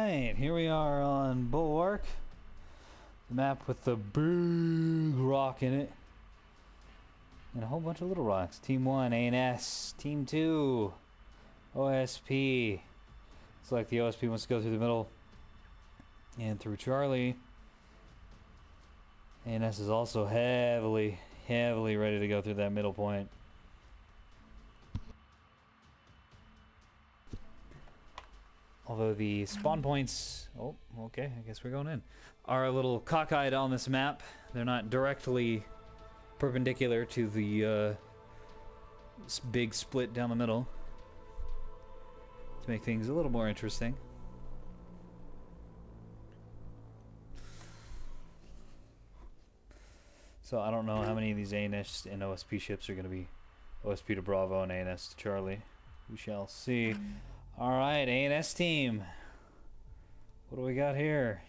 Alright, here we are on Bulwark. The map with the big rock in it. And a whole bunch of little rocks. Team 1, A&S. Team 2, OSP. It's like the OSP wants to go through the middle and through Charlie. A&S is also heavily ready to go through that middle point. Although the spawn points, oh, okay, I guess we're going in, are a little cockeyed on this map. They're not directly perpendicular to the big split down the middle, to make things a little more interesting. So I don't know how many of these A&S and OSP ships are going to be OSP to Bravo and A&S to Charlie. We shall see. Alright, A&S team. What do we got here?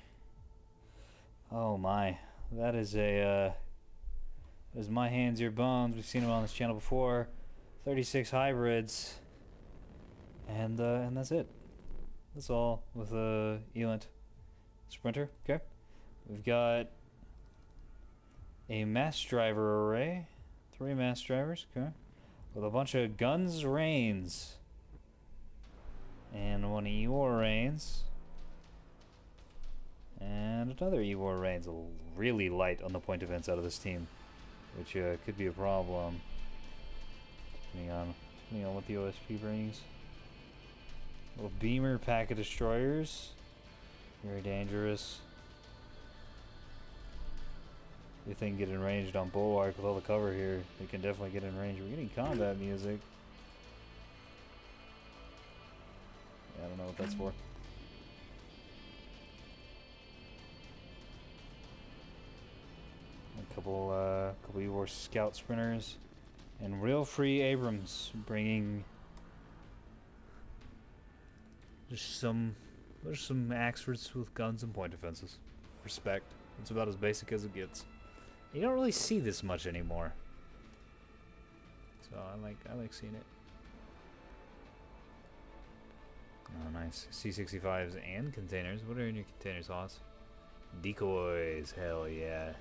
Oh my. That is a, that is My Hands, Your Bones. We've seen him on this channel before. 36 hybrids. And that's it. That's all with a Elant Sprinter. Okay. We've got a mass driver array. 3 mass drivers. Okay. With a bunch of guns, reins. And one Eeyore Reigns. And another Eeyore Reigns. Really light on the point defense out of this team, which could be a problem, depending on what the OSP brings. Little Beamer pack of destroyers. Very dangerous. If they can get in range on Bulwark with all the cover here, they can definitely get in range. We're getting combat music. I don't know what that's for. A couple Eeyore Scout Sprinters. And Real Free Abrams bringing just some Axfords with guns and point defenses. Respect. It's about as basic as it gets. You don't really see this much anymore. So I like seeing it. Oh, nice. C-65s and containers. What are in your containers, Hoss? Decoys. Hell yeah.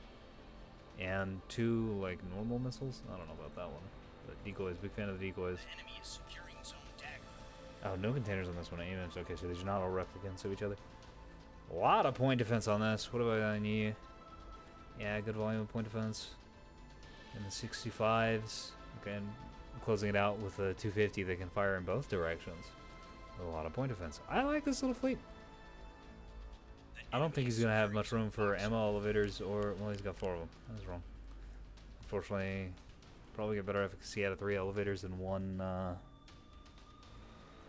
And 2, like, normal missiles? I don't know about that one. But decoys. Big fan of the decoys. The enemy is securing zone dagger. Oh, no containers on this one. AMMs. Okay, so these are not all replicants of each other. A lot of point defense on this. What about on you? Yeah, good volume of point defense. And the 65s. Okay, and closing it out with a 250 that can fire in both directions. A lot of point defense. I like this little fleet. I don't think he's going to have much room for ammo elevators or... Well, he's got 4 of them. I was wrong. Unfortunately, probably get better efficacy out of 3 elevators than 1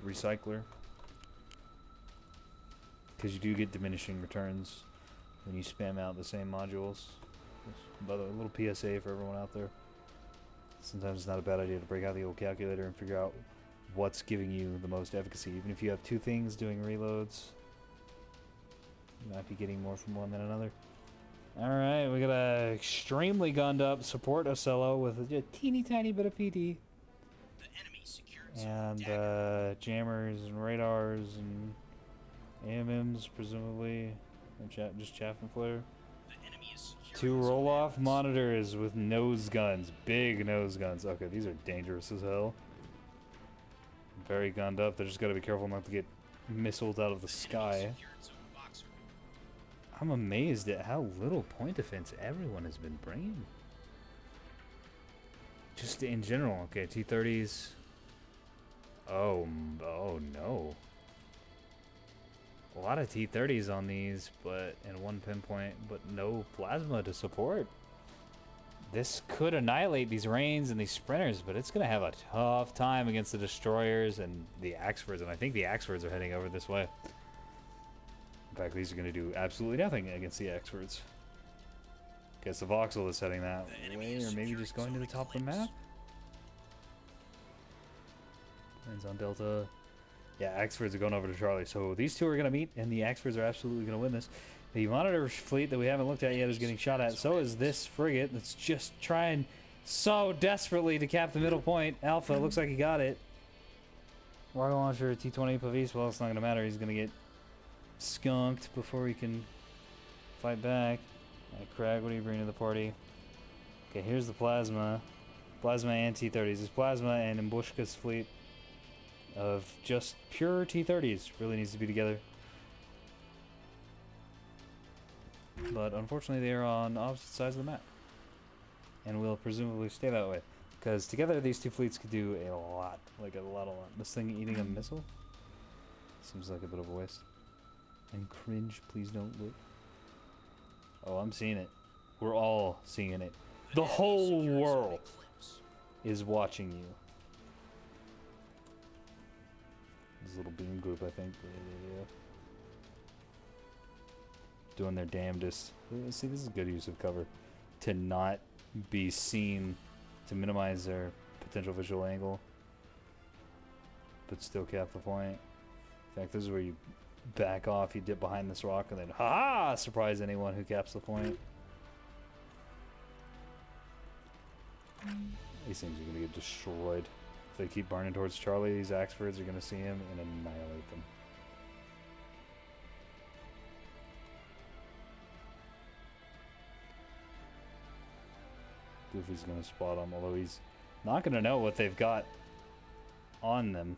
recycler. Because you do get diminishing returns when you spam out the same modules. By the way, a little PSA for everyone out there. Sometimes it's not a bad idea to break out the old calculator and figure out what's giving you the most efficacy. Even if you have 2 things doing reloads, you might be getting more from one than another. Alright, we got a extremely gunned up support Ocello with a teeny tiny bit of PT. The enemy secured and jammers and radars and AMMs, presumably. And just chaff and flare. The enemy is 2 roll-off monitors with nose guns. Big nose guns. Okay, these are dangerous as hell. Very gunned up. They just got to be careful not to get missiles out of the sky. I'm amazed at how little point defense everyone has been bringing. Just in general. Okay, T-30s. Oh no. A lot of T-30s on these, but in 1 pinpoint, but no plasma to support. This could annihilate these Reigns and these Sprinters, but it's going to have a tough time against the Destroyers and the Axfords, and I think the Axfords are heading over this way. In fact, these are going to do absolutely nothing against the Axfords. Guess the Voxel is heading that way, or maybe just going to the top of the map? Lands on Delta. Yeah, Axfords are going over to Charlie, so these 2 are going to meet, and the Axfords are absolutely going to win this. The monitor fleet that we haven't looked at yet is getting shot at. So is this frigate that's just trying so desperately to cap the middle point. Alpha, looks like he got it. Rocket launcher, T-20 Pavis. Well, it's not going to matter. He's going to get skunked before we can fight back. Alright, Crag, what do you bring to the party? Okay, here's the Plasma. Plasma and T-30s. It's Plasma and Imbushka's fleet of just pure T-30s. Really needs to be together. But unfortunately they are on opposite sides of the map. And will presumably stay that way. Because together these two fleets could do a lot. Like a lot. This thing eating a missile? Seems like a bit of a waste. And cringe, please don't look. Oh, I'm seeing it. We're all seeing it. The whole world is watching you. This little beam group, I think. Doing their damnedest. See, this is good use of cover. To not be seen, to minimize their potential visual angle, but still cap the point. In fact, this is where you back off, you dip behind this rock, and then ha-ha! Surprise anyone who caps the point. These things are going to get destroyed. If they keep burning towards Charlie, these Axfords are going to see him and annihilate them. Goofy's going to spot him, although he's not going to know what they've got on them.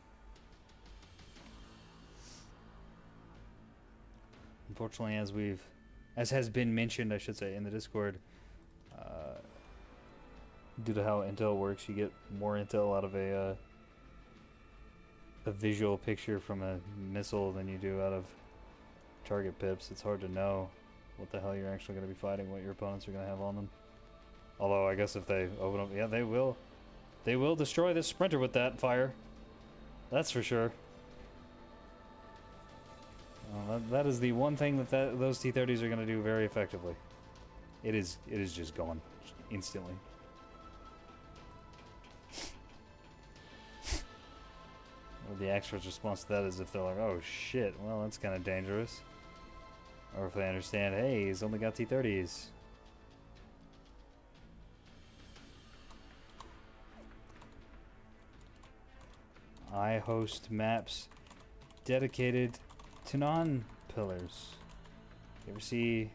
Unfortunately, as has been mentioned, I should say, in the Discord, due to how intel works, you get more intel out of a visual picture from a missile than you do out of target pips. It's hard to know what the hell you're actually going to be fighting, what your opponents are going to have on them. Although I guess if they open up, yeah, they will destroy this sprinter with that fire. That's for sure. That is the one thing that those T-30s are going to do very effectively. It is just gone instantly. Well, the expert's response to that is if they're like, oh shit, well that's kind of dangerous. Or if they understand, hey, he's only got T-30s. I host maps dedicated to non-pillars. You ever see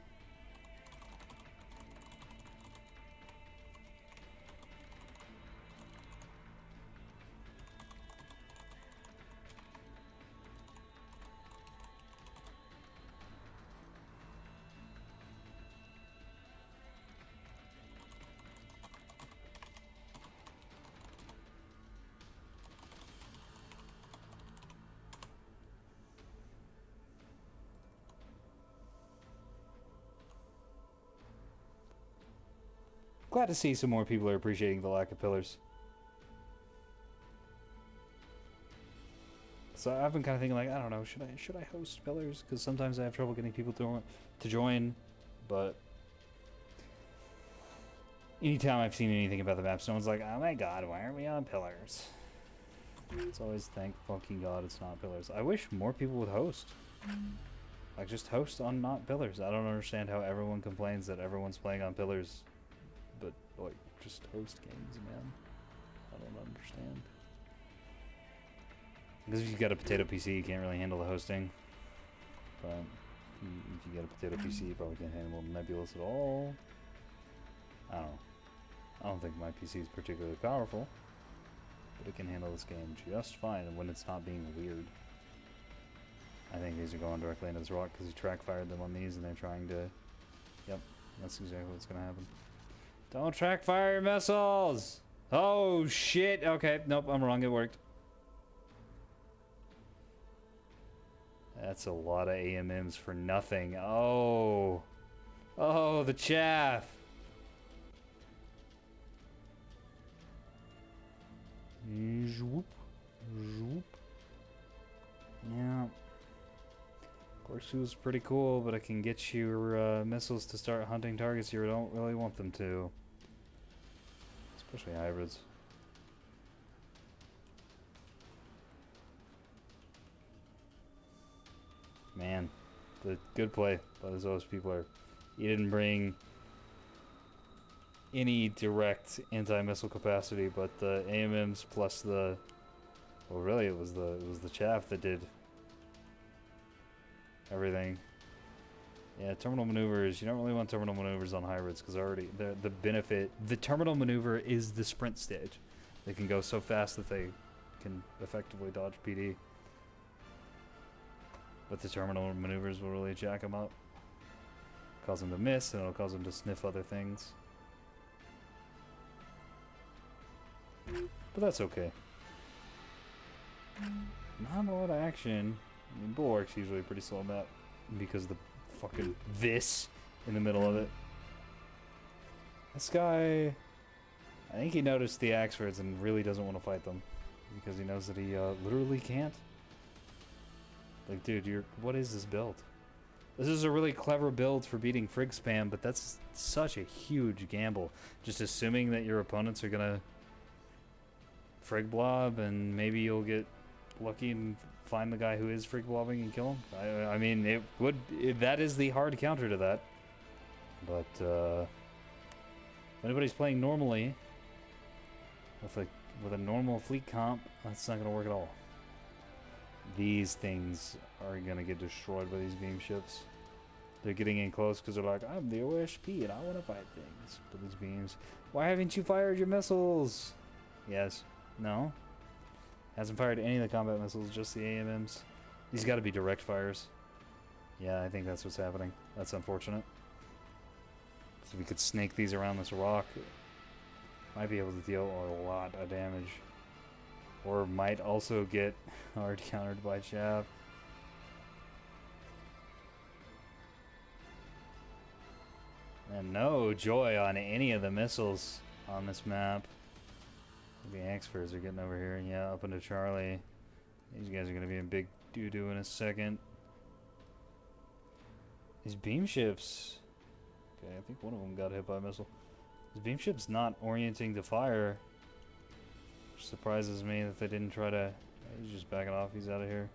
glad to see some more people are appreciating the lack of pillars. So I've been kind of thinking like, I don't know, should I host pillars? Because sometimes I have trouble getting people to join, but anytime I've seen anything about the map, someone's like, oh my god, why aren't we on pillars? It's always thank fucking god it's not pillars. I wish more people would host. Like, just host on not pillars. I don't understand how everyone complains that everyone's playing on pillars. But, like, just host games, man. I don't understand. Because if you've got a potato PC, you can't really handle the hosting. But if you get a potato PC, you probably can't handle Nebulous at all. I don't know. I don't think my PC is particularly powerful. But it can handle this game just fine when it's not being weird. I think these are going directly into this rock because he track fired them on these and they're trying to... Yep, that's exactly what's going to happen. Don't track fire your missiles! Oh shit! Okay, nope, I'm wrong, it worked. That's a lot of AMMs for nothing. Oh! Oh, the chaff! Zoop. Zoop. Yeah. Corsu's pretty cool, but it can get your missiles to start hunting targets you don't really want them to. Especially hybrids. Man, the good play by this OSP player. He didn't bring any direct anti-missile capacity, but the AMMs plus the... Well, really, it was the chaff that did everything. Yeah, terminal maneuvers. You don't really want terminal maneuvers on hybrids because already the benefit. The terminal maneuver is the sprint stage. They can go so fast that they can effectively dodge PD. But the terminal maneuvers will really jack them up. Cause them to miss, and it'll cause them to sniff other things. But that's okay. Not a lot of action. I mean, Bulwark's usually a pretty slow map because of the fucking this in the middle of it. This guy, I think he noticed the Axfords and really doesn't want to fight them because he knows that he literally can't. Like, dude, what is this build? This is a really clever build for beating Frig spam, but that's such a huge gamble. Just assuming that your opponents are gonna Frig blob and maybe you'll get lucky and find the guy who is Frig blobbing and kill him. I mean, that is the hard counter to that. But if anybody's playing normally with a normal fleet comp, that's not gonna work at all. These things are gonna get destroyed by these beam ships. They're getting in close because they're like, I'm the OSP and I want to fight things. But these beams, why haven't you fired your missiles? Yes, no. Hasn't fired any of the combat missiles, just the AMMs. These got to be direct fires. Yeah, I think that's what's happening. That's unfortunate. So we could snake these around this rock. Might be able to deal a lot of damage. Or might also get hard countered by Chav. And no joy on any of the missiles on this map. The Axfords are getting over here. Yeah, up into Charlie. These guys are going to be in big doo-doo in a second. These beam ships. Okay, I think one of them got hit by a missile. This beam ship's not orienting to fire. Which surprises me that they didn't try to... He's just backing off. He's out of here.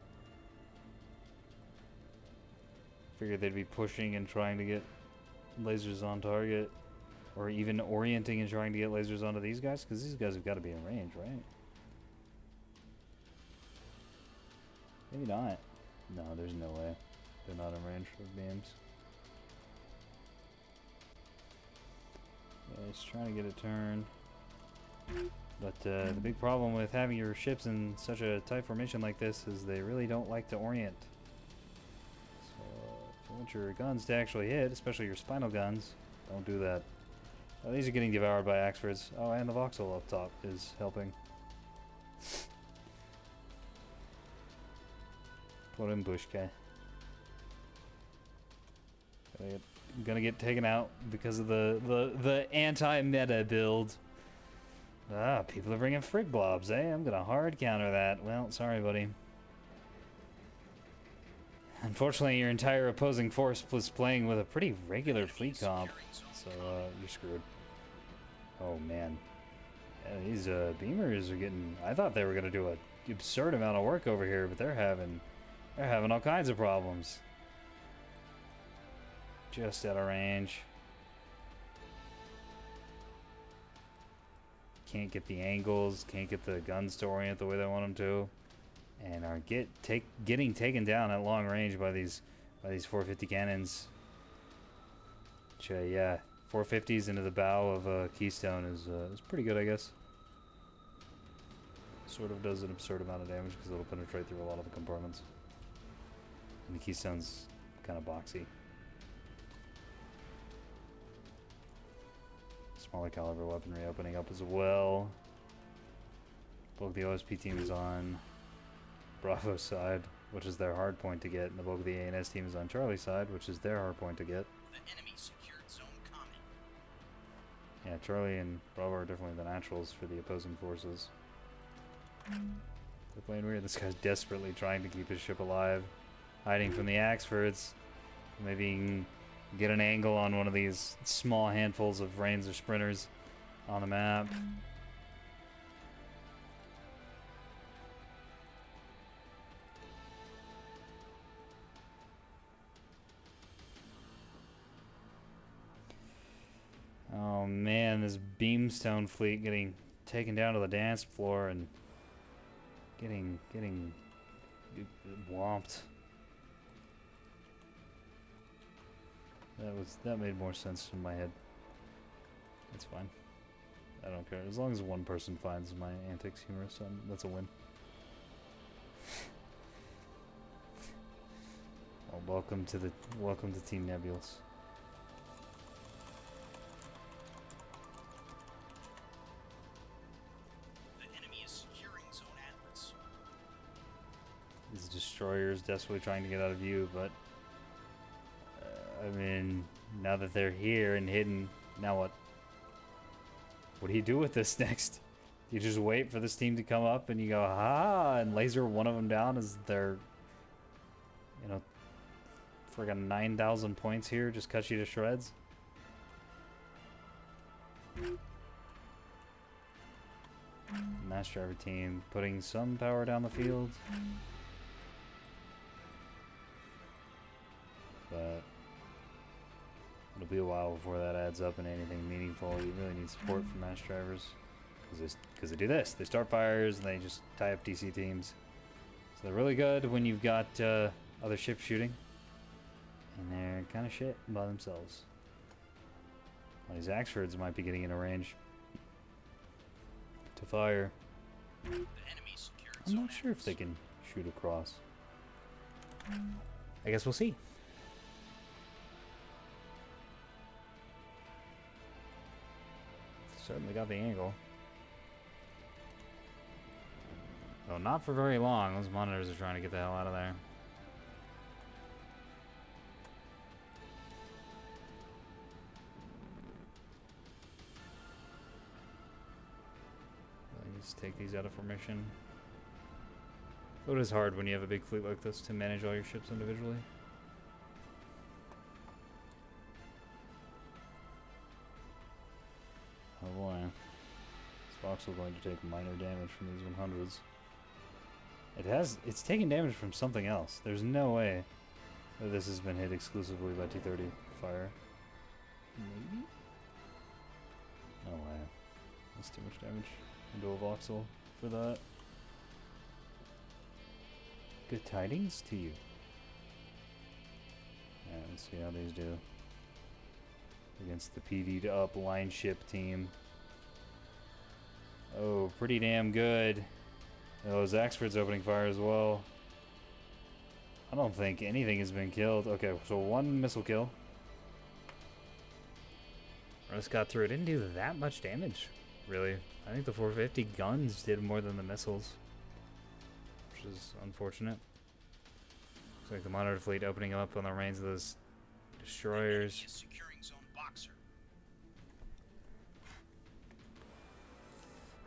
Figured they'd be pushing and trying to get lasers on target. Or even orienting and trying to get lasers onto these guys. Because these guys have got to be in range, right? Maybe not. No, there's no way. They're not in range for beams. Yeah, he's trying to get a turn. But the big problem with having your ships in such a tight formation like this is they really don't like to orient. So if you want your guns to actually hit, especially your spinal guns, don't do that. Oh, these are getting devoured by Axfords. Oh, and the voxel up top is helping. Put in Bushka. Gonna get taken out because of the anti-meta build. Ah, people are bringing frig blobs, eh? I'm gonna hard counter that. Well, sorry, buddy. Unfortunately, your entire opposing force was playing with a pretty regular fleet comp, so you're screwed. Oh man, yeah, these beamers are getting. I thought they were gonna do an absurd amount of work over here, but they're having all kinds of problems. Just out of range. Can't get the angles, can't get the guns to orient the way they want them to, and are getting taken down at long range by these 450 cannons. Which, yeah, 450s into the bow of Keystone is pretty good, I guess. Sort of does an absurd amount of damage because it'll penetrate through a lot of the compartments. And the Keystone's kind of boxy. Smaller caliber weaponry opening up as well. Bulk the OSP team is on Bravo's side, which is their hard point to get, and the bulk of the ANS team is on Charlie's side, which is their hard point to get. The enemy secured zone common. Yeah, Charlie and Bravo are definitely the naturals for the opposing forces. They're playing weird. This guy's desperately trying to keep his ship alive, hiding from the Axfords. Maybe he can get an angle on one of these small handfuls of Rains or Sprinters on the map. Oh man, this Beamstone fleet getting taken down to the dance floor and getting whomped. That made more sense in my head. That's fine. I don't care. As long as one person finds my antics humorous, that's a win. Well, welcome to Team Nebulous. The enemy is securing Zone Atlas. These destroyers desperately trying to get out of view, but I mean, now that they're here and hidden, now what? What do you do with this next? You just wait for this team to come up and you go, ha, and laser one of them down as they're, you know, friggin' 9,000 points here, just cut you to shreds. Mass driver team putting some power down the field. But it'll be a while before that adds up in anything meaningful. You really need support from mass drivers. Because they do this. They start fires and they just tie up DC teams. So they're really good when you've got other ships shooting. And they're kind of shit by themselves. Well, these Axfords might be getting into range to fire. The enemy secured I'm Zone not sure if Atlas. they can shoot across. I guess we'll see. Certainly got the angle. Though not for very long. Those monitors are trying to get the hell out of there. Just take these out of formation. Though it is hard when you have a big fleet like this to manage all your ships individually. Oh boy. This voxel going to take minor damage from these 100s. It's taking damage from something else. There's no way that this has been hit exclusively by T-30 fire. Maybe? No way. That's too much damage into a voxel for that. Good tidings to you. Yeah, let's see how these do against the PD'd up line ship team. Oh, pretty damn good. Oh, Zaxford's opening fire as well. I don't think anything has been killed. Okay, so one missile kill. Russ got through. It didn't do that much damage, really. I think the 450 guns did more than the missiles, which is unfortunate. Looks like the monitor fleet opening up on the reins of those destroyers. The enemy is securing Zone Boxer.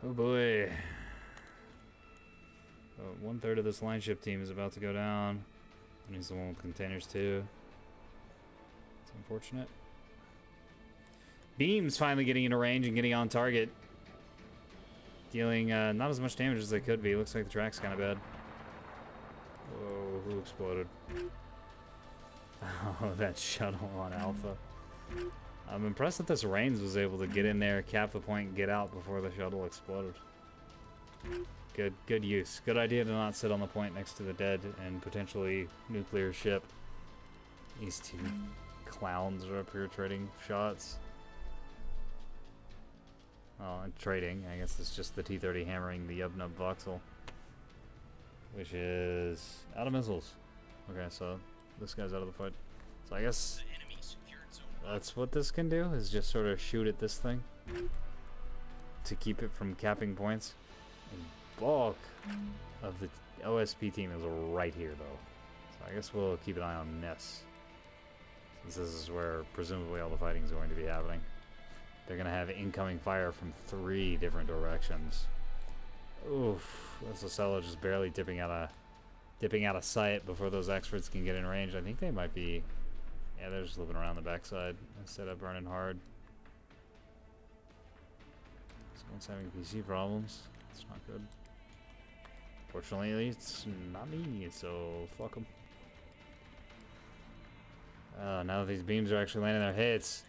Oh boy. 1/3 of this line ship team is about to go down. And he's the one with containers too. It's unfortunate. Beams finally getting into range and getting on target. Dealing not as much damage as they could be. Looks like the track's kind of bad. Whoa, who exploded? Oh, that shuttle on Alpha. I'm impressed that this Reigns was able to get in there, cap the point, and get out before the shuttle exploded. Good use. Good idea to not sit on the point next to the dead and potentially nuclear ship. These two clowns are up here trading shots. Oh, and trading. I guess it's just the T-30 hammering the Yub-Nub voxel, which is out of missiles. Okay, so this guy's out of the fight. So I guess The enemy secured Zone that's what this can do, is just sort of shoot at this thing to keep it from capping points. And bulk of the OSP team is right here, though. So I guess we'll keep an eye on this, since this is where presumably all the fighting is going to be happening. They're going to have incoming fire from 3 different directions. Oof. That's Ocella just barely dipping out of sight before those experts can get in range. I think they might be... Yeah, they're just looping around the backside instead of burning hard. Someone's having PC problems. It's not good. Fortunately, it's not me, so fuck them. Now that these beams are actually landing their hits,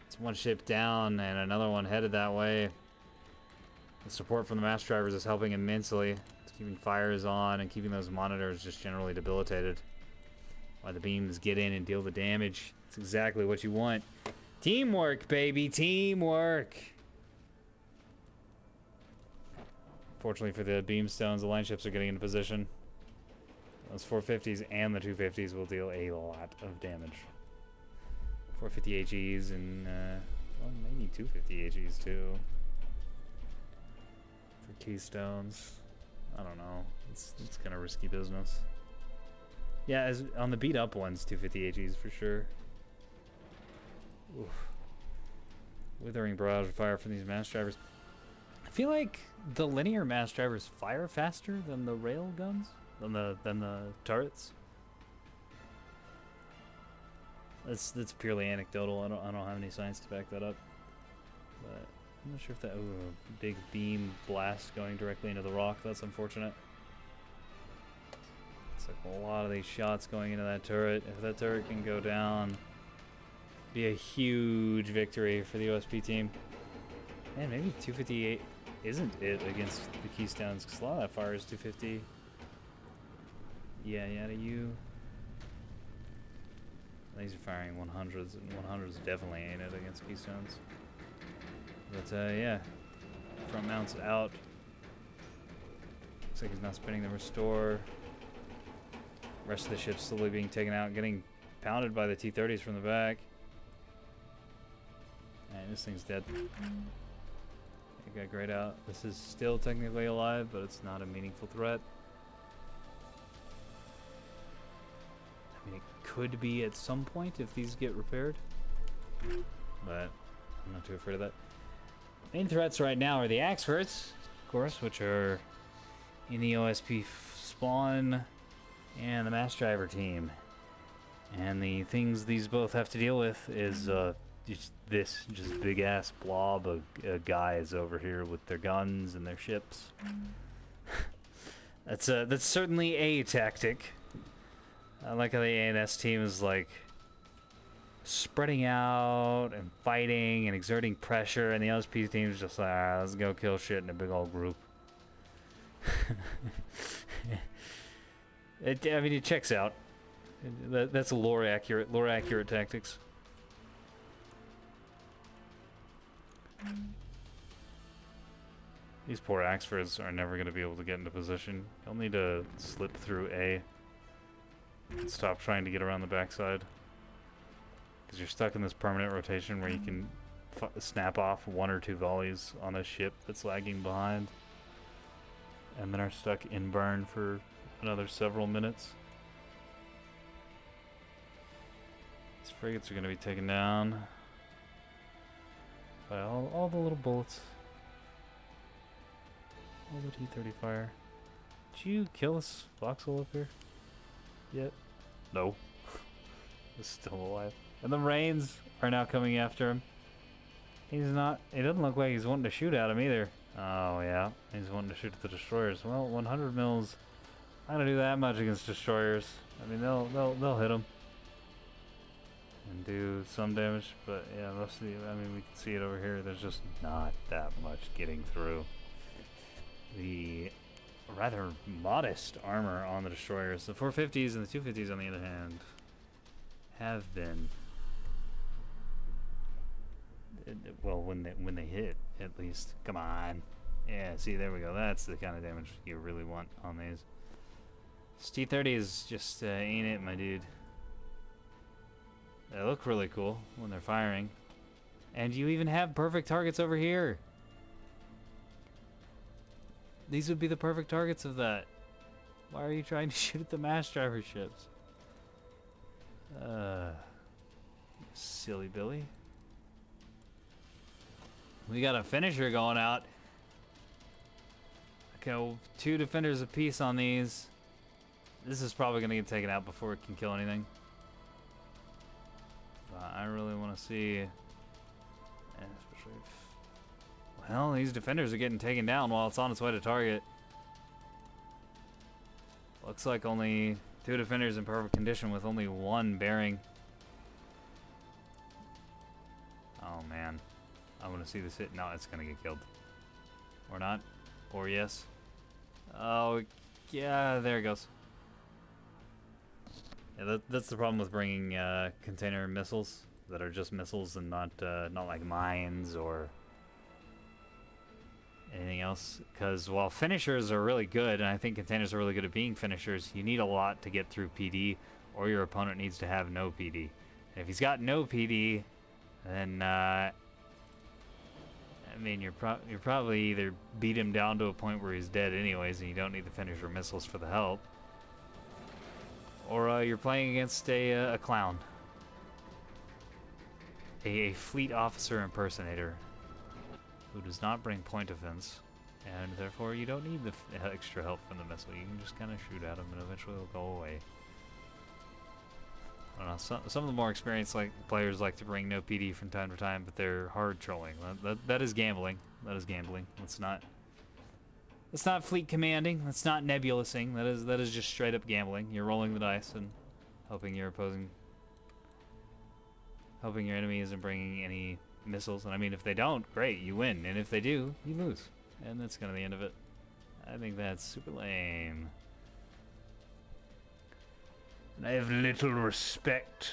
it's one ship down and another one headed that way. The support from the mass drivers is helping immensely. It's keeping fires on and keeping those monitors just generally debilitated. Why the beams get in and deal the damage. It's exactly what you want. Teamwork, baby, teamwork. Fortunately for the beamstones, the line ships are getting into position. Those 450s and the 250s will deal a lot of damage. 450 HEs and, well, maybe 250 HEs too. For keystones. I don't know. It's kind of risky business. Yeah, as on the beat up ones, 250 HEs for sure. Oof. Withering barrage of fire from these mass drivers. I feel like the linear mass drivers fire faster than the rail guns, than the turrets. That's purely anecdotal. I don't have any science to back that up. But I'm not sure if that a big beam blast going directly into the rock. That's unfortunate. It's like a lot of these shots going into that turret. If that turret can go down, be a huge victory for the OSP team. Man, maybe 258 isn't it against the Keystones, because a lot of that fire is 250. Yeah, you. These are firing 100s, and 100s definitely ain't it against Keystones. But yeah, front mounts out. Looks like he's not spinning the restore. Rest of the ship's slowly being taken out, getting pounded by the T-30s from the back. And this thing's dead. It got grayed out. This is still technically alive, but it's not a meaningful threat. I mean, it could be at some point if these get repaired, but I'm not too afraid of that. Main threats right now are the Axfords, of course, which are in the OSP spawn, and the mass driver team. And the things these both have to deal with is just big ass blob of guys over here with their guns and their ships. That's certainly a tactic. I like how the ANS team is like spreading out and fighting and exerting pressure, and the OSP team is just like, let's go kill shit in a big old group. I mean, it checks out. That's a lore accurate tactics. These poor Axfords are never going to be able to get into position. You'll need to slip through A and stop trying to get around the backside, because you're stuck in this permanent rotation where you can snap off 1 or 2 volleys on a ship that's lagging behind, and then are stuck in burn for another several minutes. These frigates are going to be taken down by all the little bullets. All the T-30 fire. Did you kill this voxel up here yet? No. He's still alive. And the Rains are now coming after him. He's not... It doesn't look like he's wanting to shoot at him either. Oh, yeah. He's wanting to shoot at the destroyers. Well, 100 mils... Not gonna do that much against destroyers. I mean, they'll hit him and do some damage, but yeah, most of the... I mean, we can see it over here. There's just not that much getting through. The rather modest armor on the destroyers. The 450s and the 250s, on the other hand, have been... well, when they hit, at least. Come on. Yeah, see, there we go. That's the kind of damage you really want on these. This T-30 is just ain't it, my dude. They look really cool when they're firing. And you even have perfect targets over here. These would be the perfect targets of that. Why are you trying to shoot at the mass driver ships? Silly Billy. We got a finisher going out. Okay, well, 2 defenders apiece on these. This is probably going to get taken out before it can kill anything. But I really want to see... especially if, well, these defenders are getting taken down while it's on its way to target. Looks like only 2 defenders in perfect condition with only 1 bearing. Oh, man. I want to see this hit. No, it's going to get killed. Or not. Or yes. Oh, yeah, there it goes. Yeah, that's the problem with bringing container missiles that are just missiles and not like mines or anything else. Because while finishers are really good, and I think containers are really good at being finishers, you need a lot to get through PD, or your opponent needs to have no PD. And if he's got no PD, then I mean, you're probably either beat him down to a point where he's dead anyways, and you don't need the finisher missiles for the help, or you're playing against a clown, a fleet officer impersonator who does not bring point defense, and therefore you don't need the extra help from the missile. You can just kind of shoot at him, and eventually it'll go away. I don't know. Some of the more experienced players like to bring no PD from time to time, but they're hard trolling. That is gambling. That is gambling. That's not fleet commanding. That's not nebulousing. That is just straight up gambling. You're rolling the dice and hoping your enemy isn't bringing any missiles. And I mean, if they don't, great, you win. And if they do, you lose. And that's kind of the end of it. I think that's super lame. And I have little respect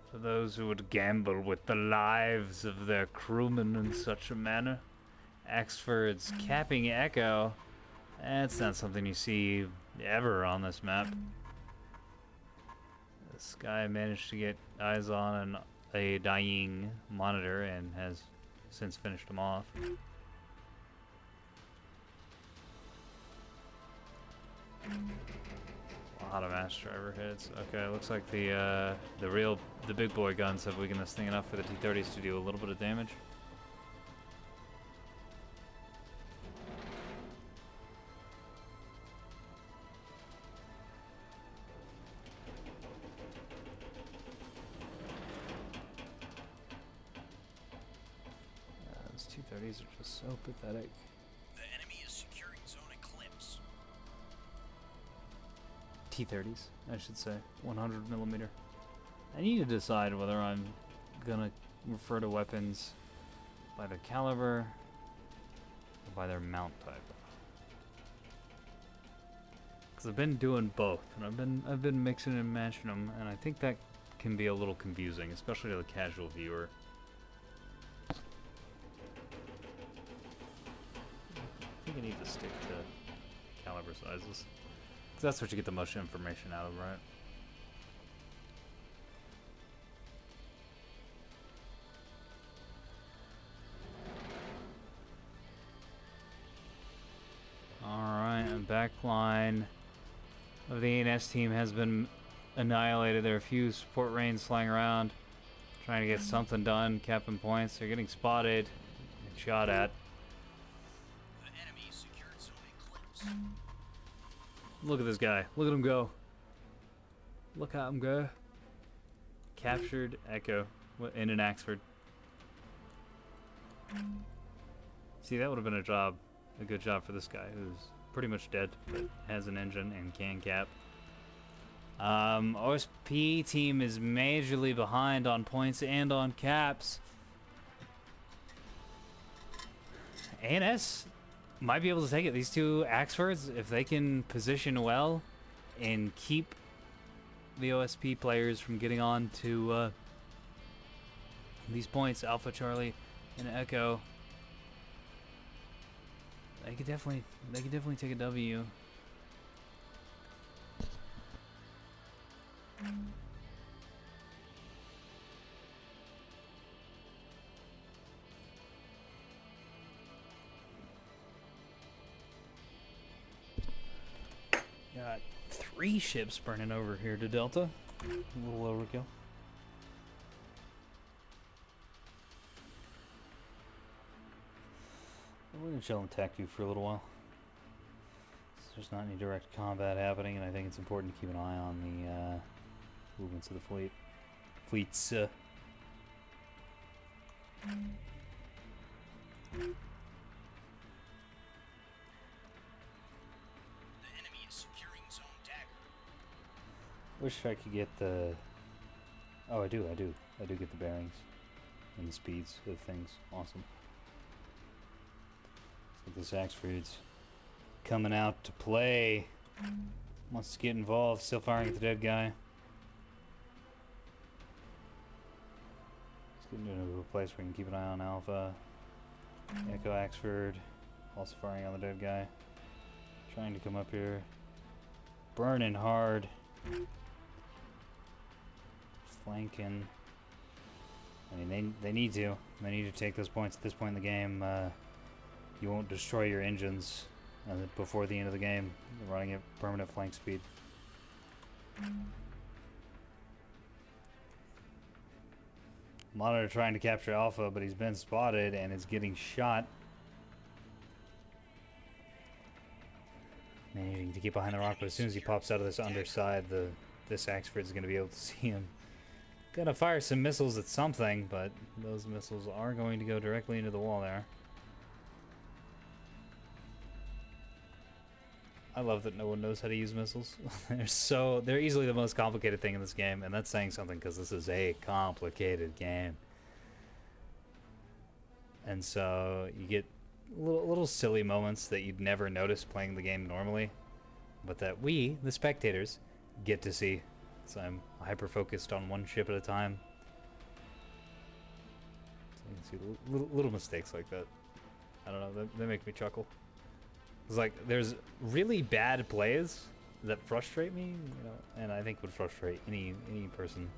for those who would gamble with the lives of their crewmen in such a manner. Axford's capping Echo. That's not something you see ever on this map. This guy managed to get eyes on a dying monitor and has since finished him off. A lot of mass driver hits. Okay, looks like the big boy guns have weakened this thing enough for the T-30s to do a little bit of damage. Those T-30s are just so pathetic. The enemy is securing zone Eclipse. T-30s, I should say, 100 millimeter. I need to decide whether I'm gonna refer to weapons by their caliber or by their mount type. Because I've been doing both, and I've been mixing and matching them, and I think that can be a little confusing, especially to the casual viewer. I think I need to stick to caliber sizes. That's what you get the most information out of, right? Alright, and backline of the ANS team has been annihilated. There are a few support rains flying around, trying to get something done, capping points. They're getting spotted and shot at. The enemy secured zone Eclipse. Look at this guy. Look at him go. Look at him go. Captured Echo in an Axford. See, that would have been a good job for this guy who's pretty much dead, but has an engine and can cap. OSP team is majorly behind on points and on caps. ANS might be able to take it. These two Axfords, if they can position well and keep the OSP players from getting on to these points, Alpha, Charlie, and Echo, they could definitely take a W. Got 3 ships burning over here to Delta. A little overkill. We're gonna chill and attack you for a little while. There's not any direct combat happening, and I think it's important to keep an eye on the movements of the fleets. The enemy is securing zone Dagger. Wish I could get the. Oh, I do get the bearings and the speeds of things. Awesome. So this Axford's coming out to play. Wants to get involved. Still firing at the dead guy. Let's get into a place where we can keep an eye on Alpha. Echo Axford. Also firing on the dead guy. Trying to come up here. Burning hard. Flanking. I mean, they need to. They need to take those points at this point in the game. You won't destroy your engines before the end of the game. You're running at permanent flank speed. Monitor trying to capture Alpha, but he's been spotted and is getting shot. Managing to get behind the rock, but as soon as he pops out of this underside, this Axford's going to be able to see him. Gonna fire some missiles at something, but those missiles are going to go directly into the wall there. I love that no one knows how to use missiles. They're easily the most complicated thing in this game, and that's saying something because this is a complicated game. And so you get little silly moments that you'd never notice playing the game normally, but that we, the spectators, get to see. So I'm hyper focused on one ship at a time. So you can see little mistakes like that. I don't know, they make me chuckle. It's like there's really bad plays that frustrate me, you know, and I think would frustrate any person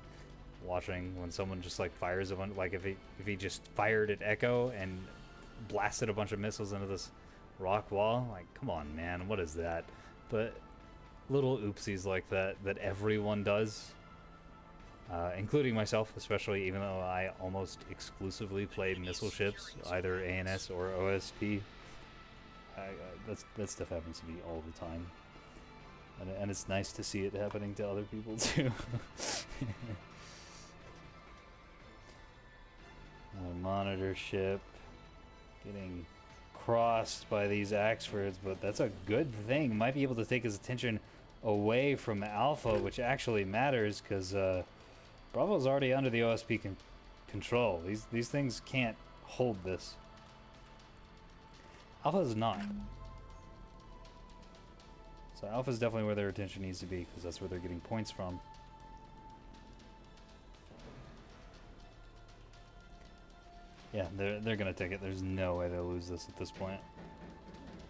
watching when someone just like fires a bunch. Like if he just fired at Echo and blasted a bunch of missiles into this rock wall. Like, come on, man, what is that? But little oopsies like that everyone does, including myself, especially, even though I almost exclusively play missile ships, either ANS or OSP. That stuff happens to me all the time, and it's nice to see it happening to other people too. Monitor ship getting crossed by these Axfords, but that's a good thing. Might be able to take his attention away from Alpha, which actually matters because Bravo's already under the OSP control. These things can't hold this. Alpha's not. So Alpha's definitely where their attention needs to be because that's where they're getting points from. Yeah, they're gonna take it. There's no way they'll lose this at this point.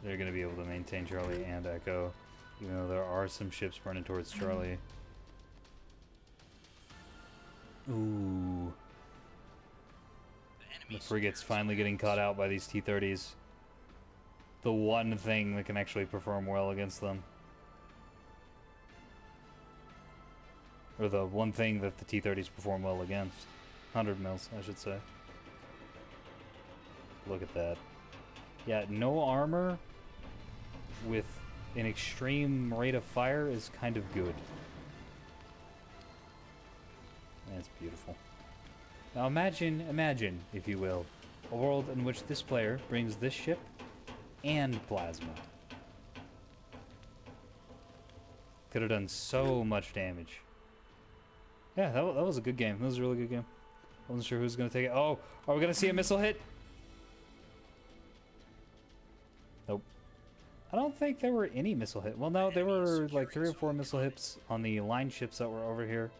They're gonna be able to maintain Charlie and Echo, even though there are some ships burning towards Charlie. Ooh. The frigate's finally getting caught out by these T-30s. The one thing that can actually perform well against them. Or the one thing that the T-30s perform well against. 100 mils, I should say. Look at that. Yeah, no armor with an extreme rate of fire is kind of good. That's beautiful. Now imagine, if you will, a world in which this player brings this ship and plasma. Could have done so much damage. Yeah, that was a good game. That was a really good game. I wasn't sure who was going to take it. Oh, are we going to see a missile hit? Nope. I don't think there were any missile hits. Well, no, there were like 3 or 4 missile hits on the line ships that were over here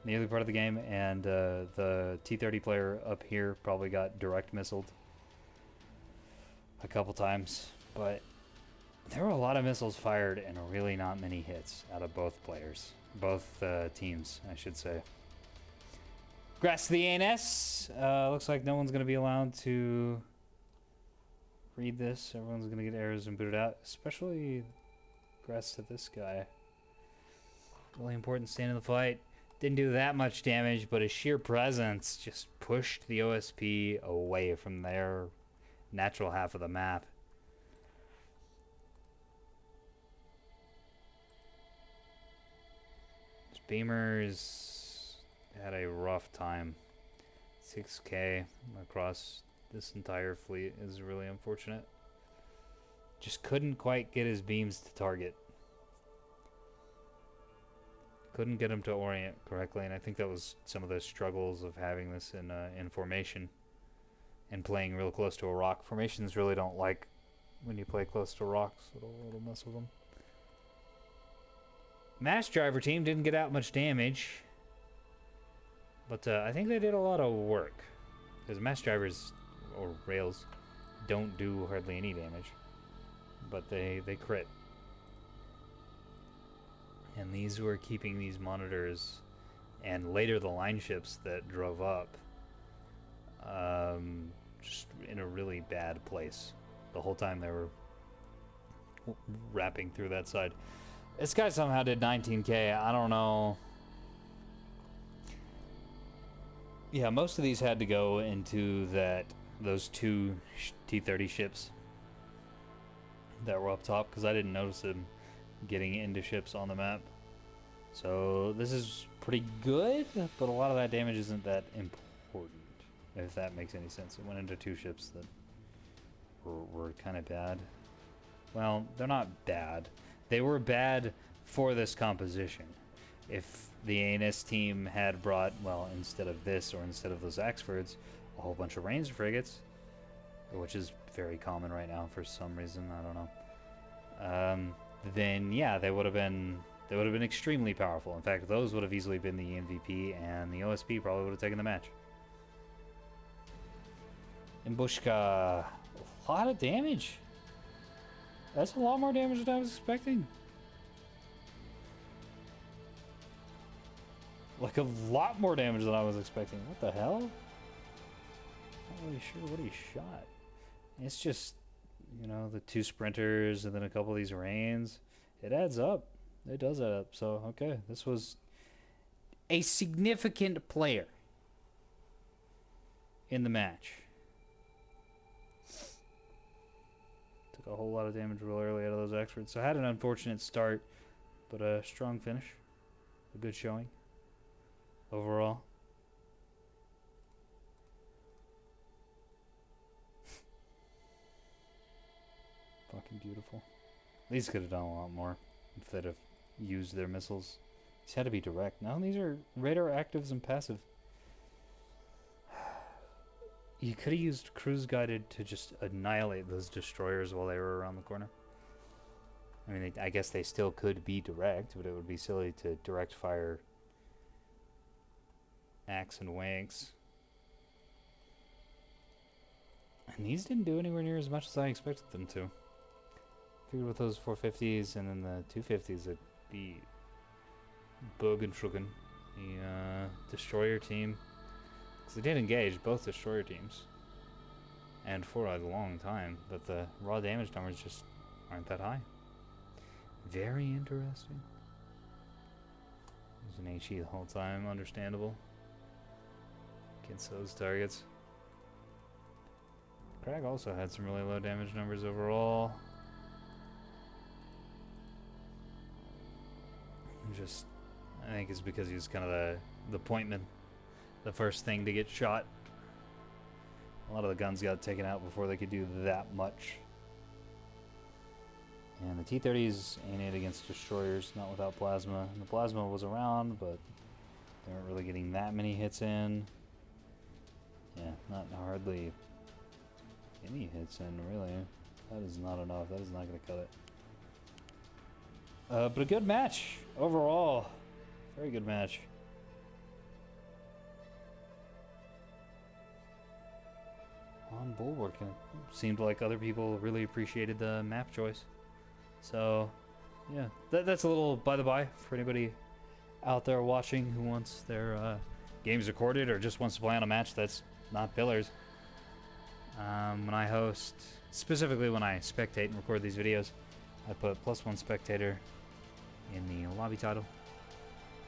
in the early part of the game, and the T-30 player up here probably got direct missiled a couple times, but there were a lot of missiles fired and really not many hits out of both players. Both teams, I should say. Congrats to the ANS. Looks like no one's going to be allowed to read this. Everyone's going to get errors and booted out, especially congrats to this guy. Really important stand in the fight. Didn't do that much damage, but his sheer presence just pushed the OSP away from their natural half of the map. Beamers had a rough time. 6K across this entire fleet is really unfortunate. Just couldn't quite get his beams to target. Couldn't get him to orient correctly, and I think that was some of the struggles of having this in formation and playing real close to a rock. Formations really don't like when you play close to rocks. It'll mess with them. Mass Driver team didn't get out much damage. But I think they did a lot of work. Because Mass Drivers, or Rails, don't do hardly any damage. But they crit. And these were keeping these monitors, and later the line ships that drove up, just in a really bad place. The whole time they were wrapping through that side. This guy somehow did 19k. I don't know. Yeah, most of these had to go into those two T-30 ships that were up top, because I didn't notice them getting into ships on the map. So this is pretty good, but a lot of that damage isn't that important, if that makes any sense. It went into two ships that were kind of bad. Well, they're not bad. They were bad for this composition. If the ANS team had brought, well, instead of this or instead of those Axfords, a whole bunch of ranged frigates, which is very common right now for some reason, I don't know. Then yeah, they would have been extremely powerful. In fact, those would have easily been the MVP, and the OSP probably would have taken the match. Imbushka, a lot of damage. That's a lot more damage than I was expecting. Like a lot more damage than I was expecting. What the hell? Not really sure what he shot. It's just, you know, the two sprinters and then a couple of these rains. It adds up. It does add up. So, okay. This was a significant player in the match. Took a whole lot of damage real early out of those experts. So, I had an unfortunate start, but a strong finish. A good showing overall. Fucking beautiful. These could have done a lot more if they'd have used their missiles. These had to be direct. Now these are radar actives and passive. You could have used cruise guided to just annihilate those destroyers while they were around the corner. I mean, I guess they still could be direct, but it would be silly to direct fire axe and wanks. And these didn't do anywhere near as much as I expected them to. Figured with those 450s and then the 250s, it'd be bug and shruggen. The destroyer team, because they did engage both destroyer teams, and for a long time, but the raw damage numbers just aren't that high. Very interesting. There's an HE the whole time, understandable. Against those targets. Crag also had some really low damage numbers overall. Just, I think it's because he was kind of the pointman, the first thing to get shot. A lot of the guns got taken out before they could do that much. And the T-30s ain't it against destroyers, not without plasma. And the plasma was around, but they weren't really getting that many hits in. Yeah, not hardly any hits in, really. That is not enough. That is not going to cut it. But a good match overall. Very good match. On Bulwark, it seemed like other people really appreciated the map choice. So, yeah, that's a little by the by for anybody out there watching who wants their games recorded or just wants to play on a match that's not Pillars. When I host, specifically when I spectate and record these videos, I put +1 spectator in the lobby title.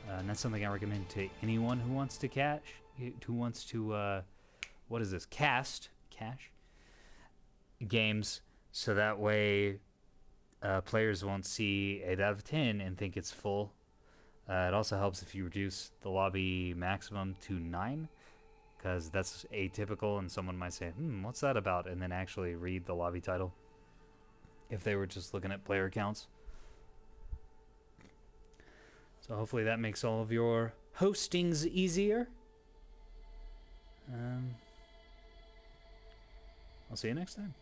And that's something I recommend to anyone who wants to cast games, so that way players won't see 8 out of 10 and think it's full. It also helps if you reduce the lobby maximum to 9, because that's atypical and someone might say, what's that about? And then actually read the lobby title if they were just looking at player counts. So hopefully that makes all of your hostings easier. I'll see you next time.